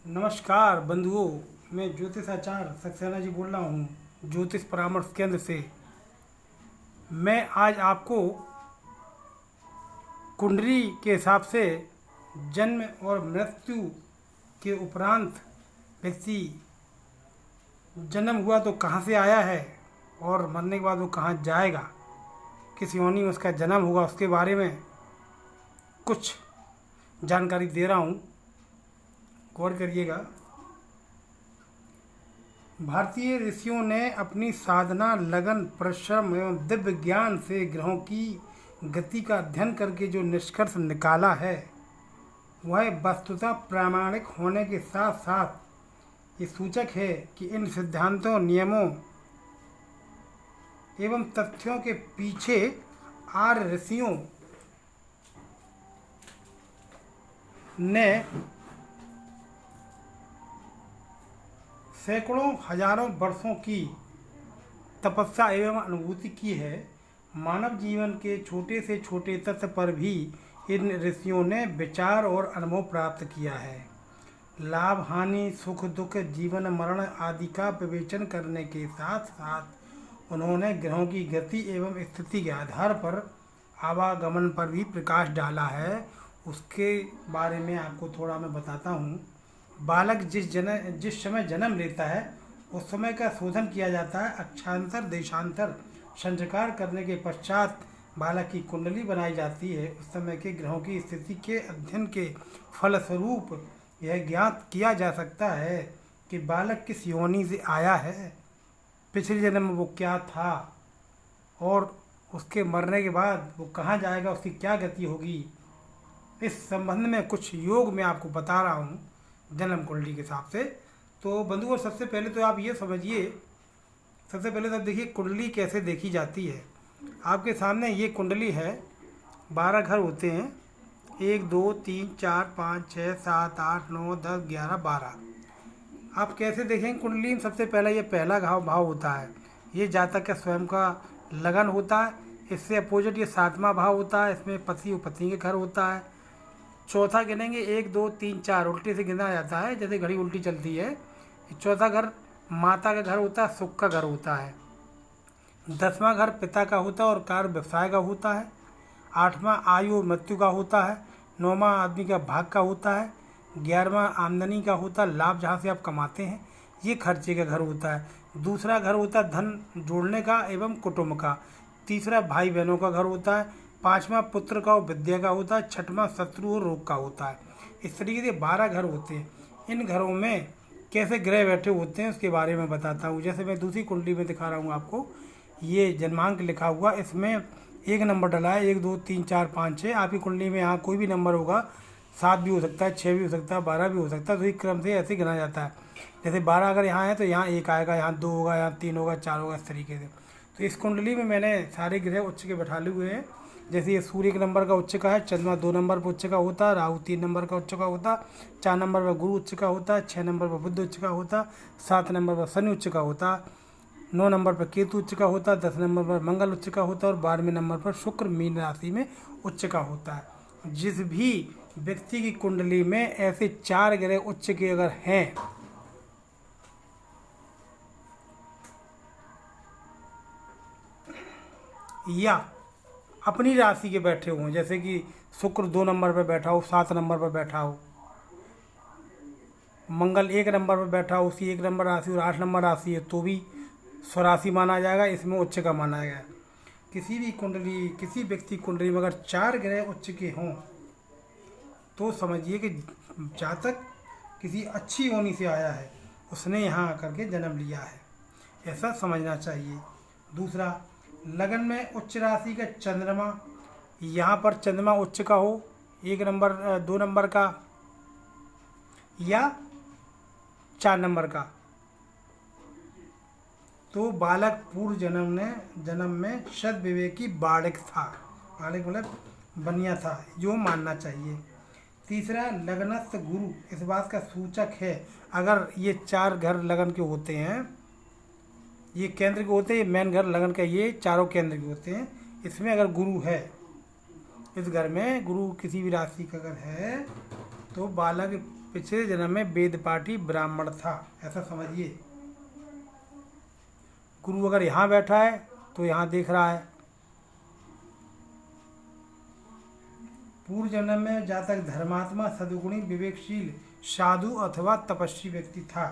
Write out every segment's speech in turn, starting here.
नमस्कार बंधुओं, मैं ज्योतिषाचार्य सक्सेना जी बोल रहा हूँ ज्योतिष परामर्श केंद्र से। मैं आज आपको कुंडली के हिसाब से जन्म और मृत्यु के उपरांत व्यक्ति जन्म हुआ तो कहाँ से आया है और मरने के बाद वो कहाँ जाएगा, किस योनि में उसका जन्म होगा, उसके बारे में कुछ जानकारी दे रहा हूँ। गौर करिएगा। भारतीय ऋषियों ने अपनी साधना, लगन, परिश्रम एवं दिव्य ज्ञान से ग्रहों की गति का अध्ययन करके जो निष्कर्ष निकाला है वह वस्तुतः प्रामाणिक होने के साथ साथ ये सूचक है कि इन सिद्धांतों, नियमों एवं तथ्यों के पीछे आर्य ऋषियों ने सैकड़ों हजारों वर्षों की तपस्या एवं अनुभूति की है। मानव जीवन के छोटे से छोटे तत्व पर भी इन ऋषियों ने विचार और अनुभव प्राप्त किया है। लाभ, हानि, सुख, दुख, जीवन, मरण आदि का विवेचन करने के साथ साथ उन्होंने ग्रहों की गति एवं स्थिति के आधार पर आवागमन पर भी प्रकाश डाला है। उसके बारे में आपको थोड़ा मैं बताता हूँ। बालक जिस समय जन्म लेता है उस समय का शोधन किया जाता है। अक्षांतर, देशांतर संस्कार करने के पश्चात बालक की कुंडली बनाई जाती है। उस समय के ग्रहों की स्थिति के अध्ययन के फलस्वरूप यह ज्ञात किया जा सकता है कि बालक किस योनि से आया है, पिछले जन्म में वो क्या था और उसके मरने के बाद वो कहाँ जाएगा, उसकी क्या गति होगी। इस संबंध में कुछ योग मैं आपको बता रहा हूँ जन्म कुंडली के हिसाब से। तो बंधुओं, सबसे पहले तो आप ये समझिए, सबसे पहले तो आप देखिए कुंडली कैसे देखी जाती है। आपके सामने ये कुंडली है। 12 घर होते हैं, 1 2 3 4 5 6 7 8 9 10 11 12। आप कैसे देखेंगे कुंडली में? सबसे पहला ये पहला भाव होता है, ये जातक का स्वयं का लगन होता है। इससे अपोजिट ये 7वां भाव होता है, इसमें पति और पत्नी के घर होता है। चौथा गिनेंगे 1 2 3 4, उल्टे से गिना जाता है, जैसे घड़ी उल्टी चलती है। चौथा घर माता का घर होता है, सुख का घर होता है। 10वां घर पिता का होता है और कार्य व्यवसाय का होता है। 8वां आयु और मृत्यु का होता है। 9वां आदमी का भाग का होता है। 11वां आमदनी का होता है, लाभ जहाँ से आप कमाते हैं, ये खर्चे का घर होता है। दूसरा घर होता है धन जोड़ने का एवं कुटुंब का। तीसरा भाई बहनों का घर होता है। 5वां पुत्र का और विद्या का होता है। 6वां शत्रु और रोग का होता है। इस तरीके से 12 घर होते हैं। इन घरों में कैसे ग्रह बैठे होते हैं उसके बारे में बताता हूँ। जैसे मैं दूसरी कुंडली में दिखा रहा हूँ आपको, ये जन्मांक लिखा हुआ, इसमें 1 नंबर डला है, 1 2 3 4 5 6। आपकी कुंडली में यहाँ कोई भी नंबर होगा, 7 भी हो सकता है, 6 भी हो सकता है, 12 भी हो सकता है। तो इस क्रम से ऐसे गिना जाता है। जैसे 12 अगर यहाँ है तो यहाँ 1 आएगा, यहाँ 2 होगा, यहाँ 3 होगा, 4 होगा, इस तरीके से। तो इस कुंडली में मैंने सारे ग्रह उच्च के बैठा हुए हैं। जैसे ये सूर्य 1 नंबर का उच्च का है, चंद्रमा 2 नंबर पर उच्च का होता है, राहु 3 नंबर का उच्च का होता है, 4 नंबर पर गुरु उच्च का होता है, 6 नंबर पर बुध उच्च का होता है, 7 नंबर पर शनि उच्च का होता है, 9 नंबर पर केतु उच्च का होता है, 10 नंबर पर मंगल उच्च का होता है और 12वें नंबर पर शुक्र मीन राशि में उच्च का होता है। जिस भी व्यक्ति की कुंडली में ऐसे 4 ग्रह उच्च के अगर हैं या अपनी राशि के बैठे हों, जैसे कि शुक्र 2 नंबर पर बैठा हो, 7 नंबर पर बैठा हो, मंगल 1 नंबर पर बैठा हो, उसकी 1 नंबर राशि और 8 नंबर राशि है, तो भी स्वराशि माना जाएगा, इसमें उच्च का माना जाएगा। किसी भी कुंडली, किसी व्यक्ति कुंडली में अगर 4 ग्रह उच्च के हों तो समझिए कि जातक किसी अच्छी योनि से आया है, उसने यहाँ आकर के जन्म लिया है, ऐसा समझना चाहिए। दूसरा, लगन में उच्च राशि का चंद्रमा, यहाँ पर चंद्रमा उच्च का हो, 1 नंबर 2 नंबर का या 4 नंबर का, तो बालक पूर्व जन्म में सद विवेकी बालक था। बालक मतलब बनिया था, जो मानना चाहिए। तीसरा, लग्नस्थ गुरु इस बात का सूचक है। अगर ये 4 घर लगन के होते हैं, ये केंद्र के होते हैं, ये मेन घर लगन का, ये चारों केंद्र के होते हैं। इसमें अगर गुरु है, इस घर में गुरु किसी भी राशि का अगर है, तो बालक पिछले जन्म में वेदपाठी ब्राह्मण था, ऐसा समझिए। गुरु अगर यहाँ बैठा है तो यहाँ देख रहा है। पूर्व जन्म में जातक धर्मात्मा, सद्गुणी, विवेकशील, साधु अथवा तपस्वी व्यक्ति था,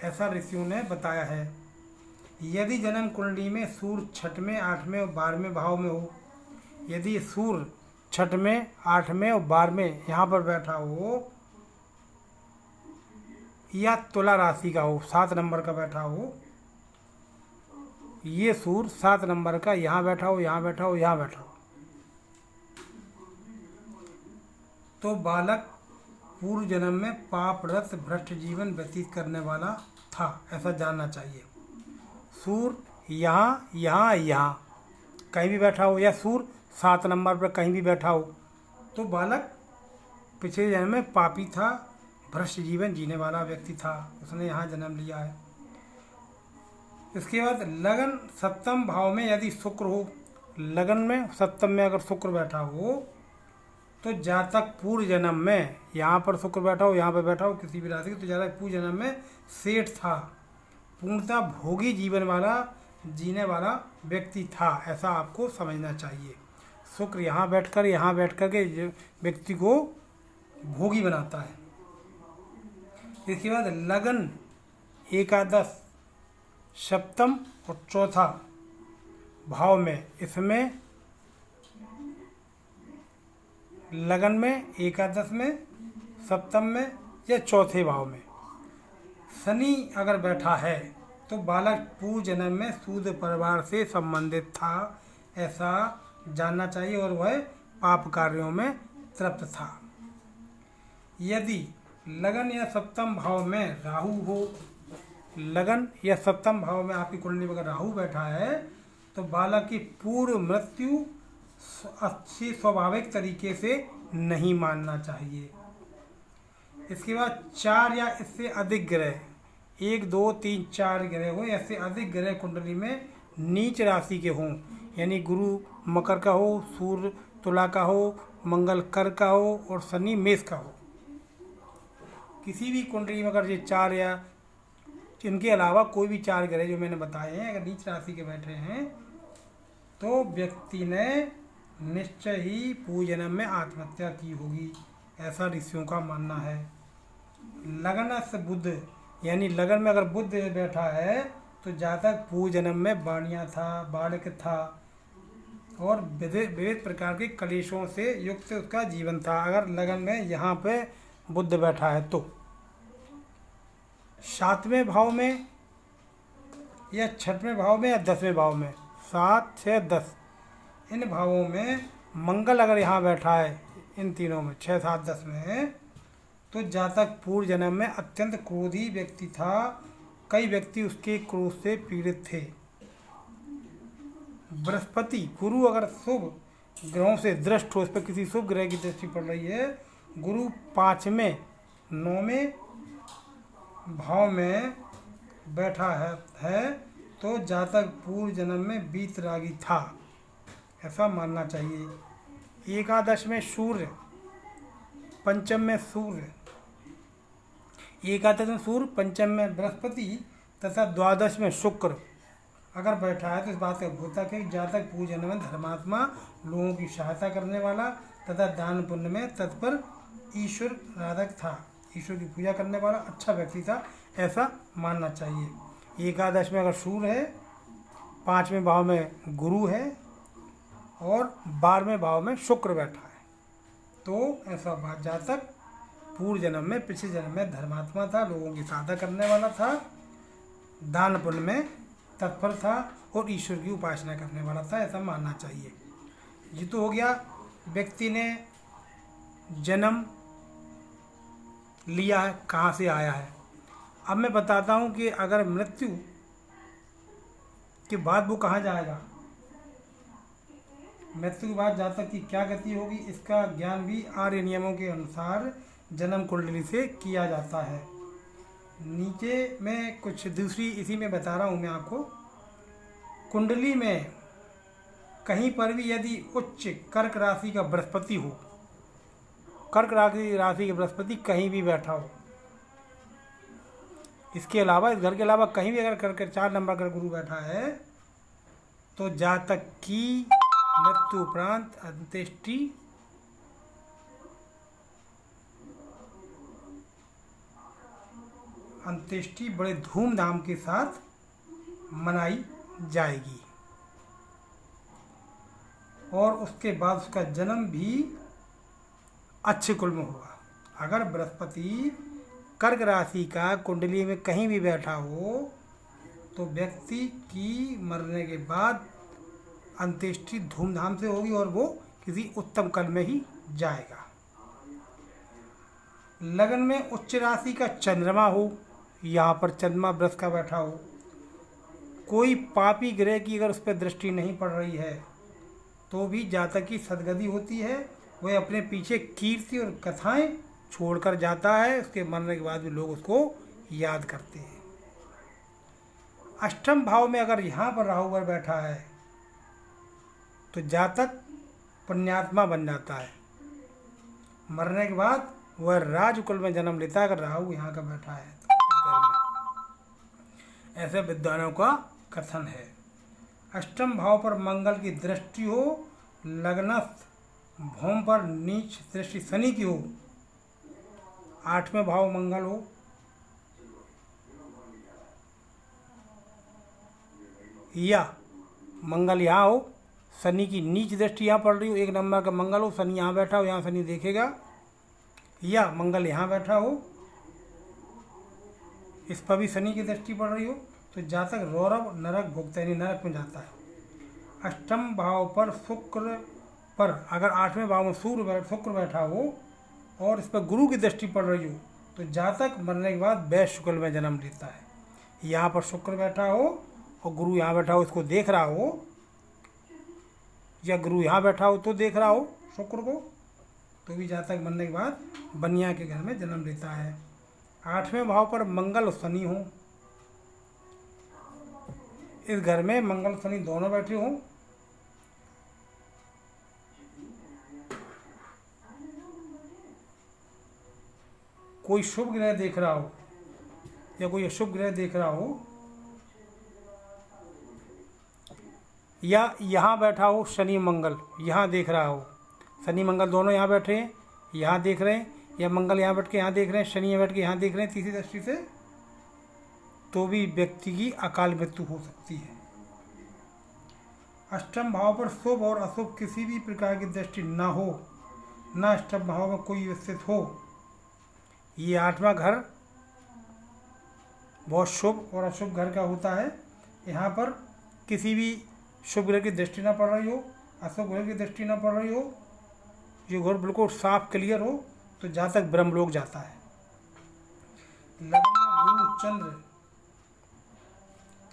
ऐसा ऋषियों ने बताया है। यदि जन्म कुंडली में सूर्य छठवें, 8वें और 12वें भाव में हो, यदि सूर्य छठवें, 8वें और 12वें यहाँ पर बैठा हो, या तुला राशि का हो, 7 नंबर का बैठा हो, ये सूर्य 7 नंबर का यहाँ बैठा हो, यहाँ बैठा हो, यहाँ बैठा हो, तो बालक पूर्व जन्म में पाप रस भ्रष्ट जीवन व्यतीत करने वाला था, ऐसा जानना चाहिए। सूर्य यहाँ यहाँ यहाँ कहीं भी बैठा हो, या सूर्य 7 नंबर पर कहीं भी बैठा हो, तो बालक पिछले जन्म में पापी था, भ्रष्ट जीवन जीने वाला व्यक्ति था, उसने यहाँ जन्म लिया है। इसके बाद लगन 7वें भाव में यदि शुक्र हो, लगन में 7वें में अगर शुक्र बैठा हो, तो जातक पूर्व जन्म में यहाँ पर शुक्र बैठा हो, यहाँ पर बैठा हो किसी भी राशि, तो जातक पूर्व जन्म में सेठ था, पूर्णतः भोगी जीवन वाला जीने वाला व्यक्ति था, ऐसा आपको समझना चाहिए। शुक्र यहाँ बैठ कर के व्यक्ति को भोगी बनाता है। इसके बाद लगन एकादश, सप्तम और चौथा भाव में, इसमें लगन में, एकादश में, सप्तम में या चौथे भाव में शनि अगर बैठा है, तो बालक पूर्व जन्म में सूद परिवार से संबंधित था, ऐसा जानना चाहिए, और वह पाप कार्यों में तृप्त था। यदि लगन या 7वें भाव में राहु हो, लगन या 7वें भाव में आपकी कुंडली में अगर राहु बैठा है, तो बालक की पूर्व मृत्यु अच्छी स्वाभाविक तरीके से नहीं मानना चाहिए। इसके बाद 4 या इससे अधिक ग्रह, 1 2 3 4 ग्रह हो, या इससे अधिक ग्रह कुंडली में नीच राशि के हों, यानी गुरु मकर का हो, सूर्य तुला का हो, मंगल कर्क का हो और शनि मेष का हो, किसी भी कुंडली में अगर ये 4 या इनके अलावा कोई भी 4 ग्रह जो मैंने बताए हैं अगर नीच राशि के बैठे हैं, तो व्यक्ति ने निश्चय ही पूर्व जन्म में आत्महत्या की होगी, ऐसा ऋषियों का मानना है। लगन से बुध, यानी लगन में अगर बुध बैठा है, तो जातक पूर्व जन्म में बाणिया था, बालक था, और विविध प्रकार के कलेशों से युक्त उसका जीवन था। अगर लगन में यहाँ पे बुध बैठा है, तो 7वें भाव में या 6वें भाव में या 10वें भाव में, 7 6 10 इन भावों में मंगल अगर यहाँ बैठा है, इन तीनों में 6 7 10 में, तो जातक पूर्व जन्म में अत्यंत क्रोधी व्यक्ति था, कई व्यक्ति उसके क्रोध से पीड़ित थे। बृहस्पति गुरु अगर शुभ ग्रहों से दृष्ट हो, इस पर किसी शुभ ग्रह की दृष्टि पड़ रही है, गुरु 5वें 9वें भाव में बैठा है, तो जातक पूर्व जन्म में वीतरागी था, ऐसा मानना चाहिए। एकादश में सूर्य, पंचम में सूर्य, एकादश में सूर्य, पंचम में बृहस्पति तथा द्वादश में शुक्र अगर बैठा है, तो इस बात का द्योतक है कि जातक पूर्व जन्म में धर्मात्मा, लोगों की सहायता करने वाला तथा दान पुण्य में तत्पर ईश्वर आराधक था, ईश्वर की पूजा करने वाला अच्छा व्यक्ति था, ऐसा मानना चाहिए। एकादश में अगर सूर्य है, 5वें भाव में गुरु है और 12वें भाव में शुक्र बैठा है, तो ऐसा बात जातक पूर्व जन्म में, पिछले जन्म में धर्मात्मा था, लोगों की सहायता करने वाला था, दान पुण्य में तत्पर था और ईश्वर की उपासना करने वाला था, ऐसा मानना चाहिए। ये तो हो गया व्यक्ति ने जन्म लिया है, कहाँ से आया है। अब मैं बताता हूँ कि अगर मृत्यु के बाद वो कहाँ जाएगा, मृत्यु के बाद जातक की क्या गति होगी, इसका ज्ञान भी आर्य नियमों के अनुसार जन्म कुंडली से किया जाता है। नीचे मैं कुछ दूसरी इसी में बता रहा हूँ मैं आपको। कुंडली में कहीं पर भी यदि उच्च कर्क राशि का बृहस्पति हो, कर्क राशि के बृहस्पति कहीं भी बैठा हो। इसके अलावा इस घर के अलावा कहीं भी अगर कर्क 4 नंबर का गुरु बैठा है तो जातक की मृत्यु उपरांत अंत्येष्टि बड़े धूमधाम के साथ मनाई जाएगी और उसके बाद उसका जन्म भी अच्छे कुल में होगा। अगर बृहस्पति कर्क राशि का कुंडली में कहीं भी बैठा हो तो व्यक्ति की मरने के बाद अंत्येष्टि धूमधाम से होगी और वो किसी उत्तम कल में ही जाएगा। लगन में उच्च राशि का चंद्रमा हो, यहाँ पर चंद्रमा वृष का बैठा हो, कोई पापी ग्रह की अगर उस पर दृष्टि नहीं पड़ रही है तो भी जातक की सदगति होती है। वह अपने पीछे कीर्ति और कथाएं छोड़कर जाता है, उसके मरने के बाद भी लोग उसको याद करते हैं। अष्टम भाव में अगर यहाँ पर राहु पर बैठा है तो जातक पुण्यात्मा बन जाता है। मरने के बाद वह राजकुल में जन्म लेता है अगर राहु यहाँ का बैठा है तो इस घर में। ऐसे विद्वानों का कथन है। अष्टम भाव पर मंगल की दृष्टि हो, लग्नस्थ भौम पर नीच दृष्टि शनि की हो, 8वें भाव मंगल हो, या मंगल यहाँ हो, शनि की नीच दृष्टि यहाँ पड़ रही हो, 1 नंबर का मंगल हो, शनि यहाँ बैठा हो, यहाँ शनि देखेगा, या मंगल यहाँ बैठा हो, इस पर भी शनि की दृष्टि पड़ रही हो तो जातक रौरव नरक भोगता है, नरक में जाता है। अष्टम भाव पर शुक्र पर अगर 8वें भाव में शुक्र बैठा हो और इस पर गुरु की दृष्टि पड़ रही हो तो जातक मरने के बाद वैश्य कुल में जन्म लेता है। यहाँ पर शुक्र बैठा हो और गुरु यहाँ बैठा हो, इसको देख रहा हो, या गुरु यहाँ बैठा हो तो देख रहा हो शुक्र को, तो भी जातक मरने के बाद बनिया के घर में जन्म लेता है। 8वें भाव पर मंगल और शनि हो, इस घर में मंगल शनि दोनों बैठे हों, कोई शुभ ग्रह देख रहा हो या कोई अशुभ ग्रह देख रहा हो, या यहाँ बैठा हो शनि मंगल यहाँ देख रहा हो, शनि मंगल दोनों यहाँ बैठे हैं यहाँ देख रहे हैं, या मंगल यहाँ बैठ के यहाँ देख रहे हैं, शनि यहाँ बैठ के यहाँ देख रहे हैं तीसरी दृष्टि से, तो भी व्यक्ति की अकाल मृत्यु हो सकती है। अष्टम भाव पर शुभ और अशुभ किसी भी प्रकार की दृष्टि न हो, न अष्टम भाव में कोई स्थित हो, ये 8वां घर बहुत शुभ और अशुभ घर का होता है। यहाँ पर किसी भी शुभ ग्रह की दृष्टि न पड़ रही हो, अशुभ ग्रह की दृष्टि न पड़ रही हो, ये घर बिल्कुल साफ क्लियर हो तो जातक ब्रह्मलोक जाता है। लगन में गुरु चंद्र,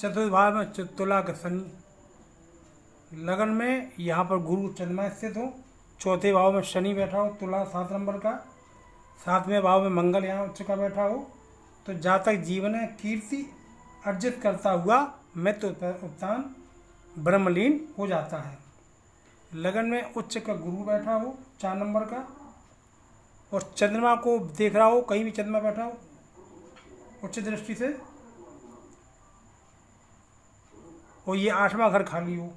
चतुर्थ भाव में तुला का शनि, लगन में यहाँ पर गुरु चंद्रमा स्थित हो, चौथे भाव में शनि बैठा हो, तुला 7 नंबर का, 7वें भाव में मंगल यहाँ उच्च का बैठा हो, तो जातक जीवन में कीर्ति अर्जित करता हुआ मृत्यु उपतान ब्रह्मलीन हो जाता है। लगन में उच्च का गुरु बैठा हो 4 नंबर का और चंद्रमा को देख रहा हो, कहीं भी चंद्रमा बैठा हो उच्च दृष्टि से, और ये 8वां घर खाली हो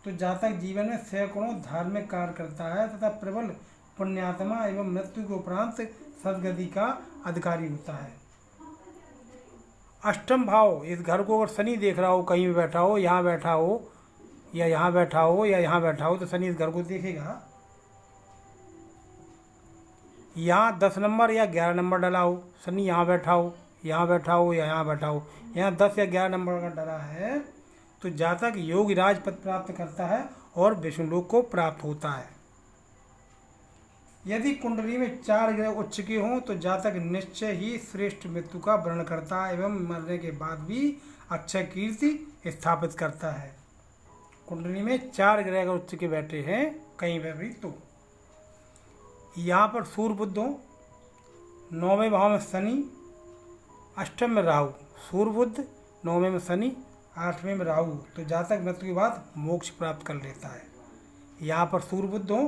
तो जातक जीवन में सैकड़ों धार्मिक कार्य करता है तथा प्रबल पुण्यात्मा एवं मृत्यु के उपरांत सदगति का अधिकारी होता है। अष्टम भाव, इस घर को अगर शनि देख रहा हो, कहीं भी बैठा हो, यहाँ बैठा हो या यहाँ बैठा हो या यहाँ बैठा हो, तो शनि इस घर को देखेगा। यहाँ 10 नंबर या 11 नंबर डला हो, शनि यहाँ बैठा हो, यहाँ बैठा हो या यहाँ बैठा हो, यहाँ 10 या 11 नंबर का डला है तो जातक योग राज पद प्राप्त करता है और विष्णुलोक को प्राप्त होता है। यदि कुंडली में 4 ग्रह उच्च के हों तो जातक निश्चय ही श्रेष्ठ मृत्यु का वर्ण करता है एवं मरने के बाद भी अक्षय कीर्ति स्थापित करता है। कुंडली में 4 ग्रह अगर उच्च के बैठे हैं कहीं पर भी, तो यहाँ पर सूर्य बुध हो, 9वें भाव में शनि, 8वें में राहु, सूर्य बुध 9वें में शनि, 8वें में राहु, तो जातक मृत्यु के बाद मोक्ष प्राप्त कर लेता है। यहाँ पर सूर्य बुध हो,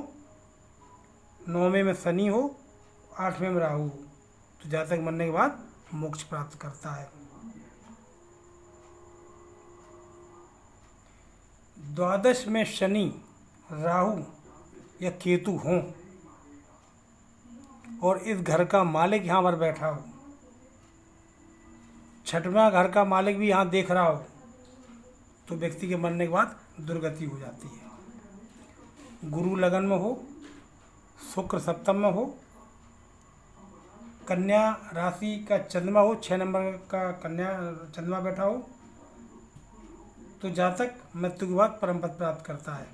9वें में शनि हो, 8वें में राहु हो, तो जातक मरने के बाद मोक्ष प्राप्त करता है। द्वादश में शनि, राहु या केतु हों और इस घर का मालिक यहाँ पर बैठा हो, 6वां घर का मालिक भी यहाँ देख रहा हो, तो व्यक्ति के मरने के बाद दुर्गति हो जाती है। गुरु लगन में हो, शुक्र सप्तम में हो, कन्या राशि का चंद्रमा हो, 6 नंबर का कन्या चंद्रमा बैठा हो, तो जातक मृत्यु के बाद परम पद प्राप्त करता है।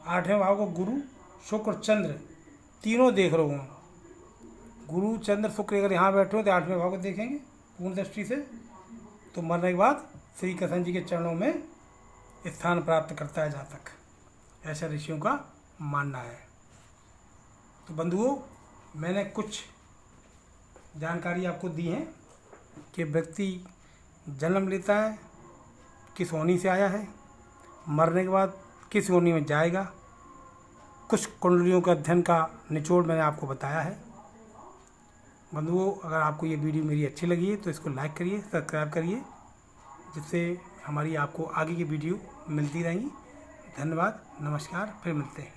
8वें भाव को गुरु शुक्र चंद्र तीनों देख रहे हों, गुरु चंद्र शुक्र अगर यहाँ बैठे हो तो 8वें भाव को देखेंगे पूर्ण दृष्टि से, तो मरने के बाद श्री कृष्ण जी के चरणों में स्थान प्राप्त करता है जातक, ऐसा ऋषियों का मानना है। तो बंधुओं, मैंने कुछ जानकारी आपको दी है कि व्यक्ति जन्म लेता है, किस योनि से आया है, मरने के बाद किस योनि में जाएगा, कुछ कुंडलियों के अध्ययन का निचोड़ मैंने आपको बताया है। बंधुओं, अगर आपको ये वीडियो मेरी अच्छी लगी है तो इसको लाइक करिए, सब्सक्राइब करिए, जिससे हमारी आपको आगे की वीडियो मिलती रहेंगी। धन्यवाद, नमस्कार, फिर मिलते हैं।